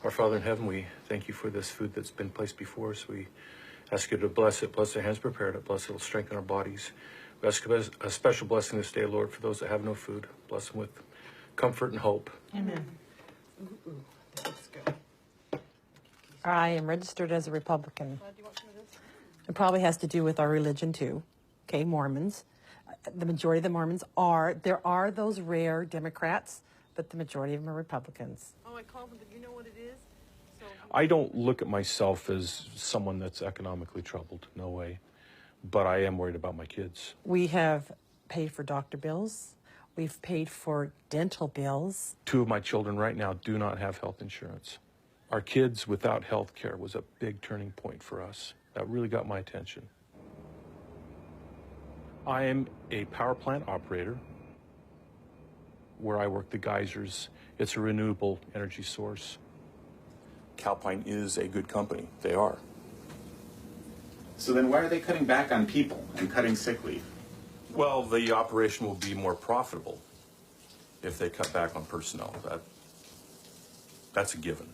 Our Father in heaven, we thank you for this food that's been placed before us. We ask you to bless it, bless the hands prepared it, bless it, it'll strengthen our bodies. We ask a special blessing this day, Lord, for those that have no food. Bless them with comfort and hope. Amen. Ooh, that looks good. I am registered as a Republican. Do you want some of this? It probably has to do with our religion too. Okay, Mormons. The majority of the Mormons there are those rare Democrats, but the majority of them are Republicans. Oh, I called them, but you know what it is? So I don't look at myself as someone that's economically troubled, no way. But I am worried about my kids. We have paid for doctor bills. We've paid for dental bills. 2 of my children right now do not have health insurance. Our kids without health care was a big turning point for us. That really got my attention. I am a power plant operator where I work the geysers. It's a renewable energy source. Calpine is a good company. They are. So then why are they cutting back on people and cutting sick leave? Well, the operation will be more profitable if they cut back on personnel. That's a given.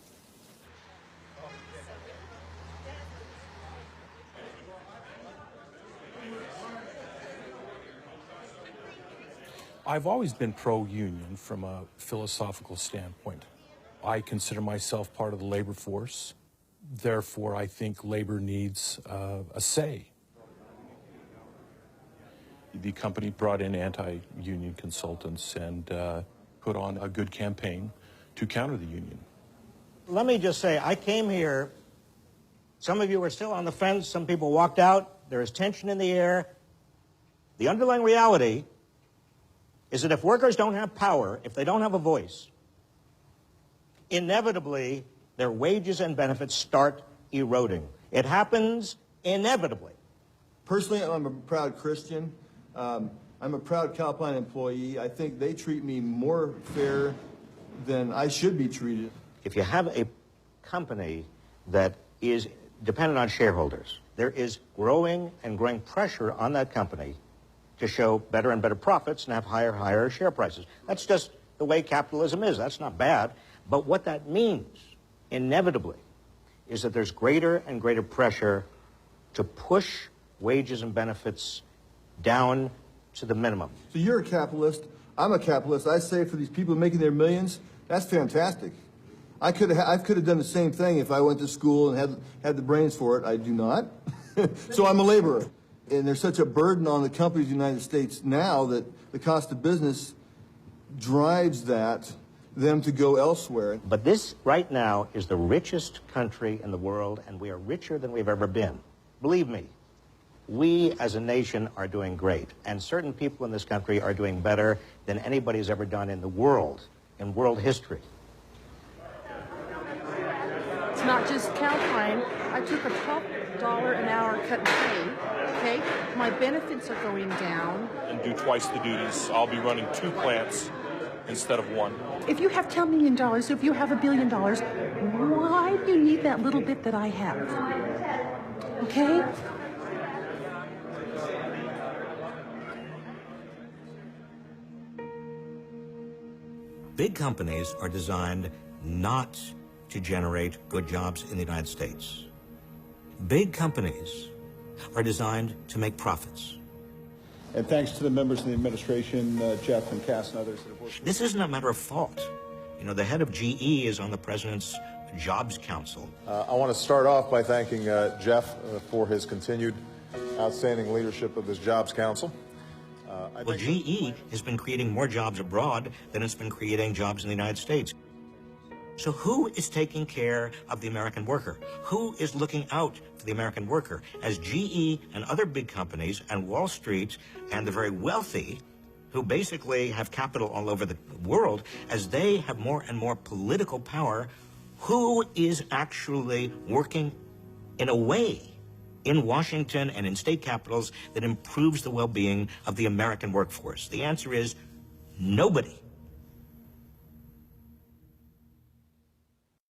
I've always been pro-union from a philosophical standpoint. I consider myself part of the labor force. Therefore, I think labor needs a say. The company brought in anti-union consultants and put on a good campaign to counter the union. Let me just say, I came here, some of you are still on the fence, some people walked out, there is tension in the air. The underlying reality is that if workers don't have power, if they don't have a voice, inevitably their wages and benefits start eroding. It happens inevitably. Personally, I'm a proud Christian. I'm a proud Calpine employee. I think they treat me more fair than I should be treated. If you have a company that is dependent on shareholders, there is growing and growing pressure on that company to show better and better profits and have higher and higher share prices. That's just the way capitalism is. That's not bad. But what that means, inevitably, is that there's greater and greater pressure to push wages and benefits down to the minimum. So you're a capitalist. I'm a capitalist. I say for these people making their millions, that's fantastic. I could have done the same thing if I went to school and had the brains for it. I do not. So I'm a laborer. And there's such a burden on the companies in the United States now that the cost of business drives them to go elsewhere. But this, right now, is the richest country in the world, and we are richer than we've ever been. Believe me, we as a nation are doing great, and certain people in this country are doing better than anybody's ever done in the world, in world history. it's not just Calpine. I took a $12 an hour cut in pay. Okay, my benefits are going down. And do twice the duties. I'll be running 2 plants instead of 1. If you have $10 million, if you have $1 billion, why do you need that little bit that I have? Okay? Big companies are designed not to generate good jobs in the United States. Big companies are designed to make profits. And thanks to the members of the administration, Jeff and Cass and others that have worked. This isn't a matter of fault. You know, the head of GE is on the president's Jobs Council. I want to start off by thanking Jeff for his continued outstanding leadership of this Jobs Council. Well, GE has been creating more jobs abroad than it's been creating jobs in the United States. So who is taking care of the American worker? Who is looking out for the American worker? As GE and other big companies and Wall Street and the very wealthy, who basically have capital all over the world, as they have more and more political power, who is actually working in a way in Washington and in state capitals that improves the well-being of the American workforce? The answer is nobody.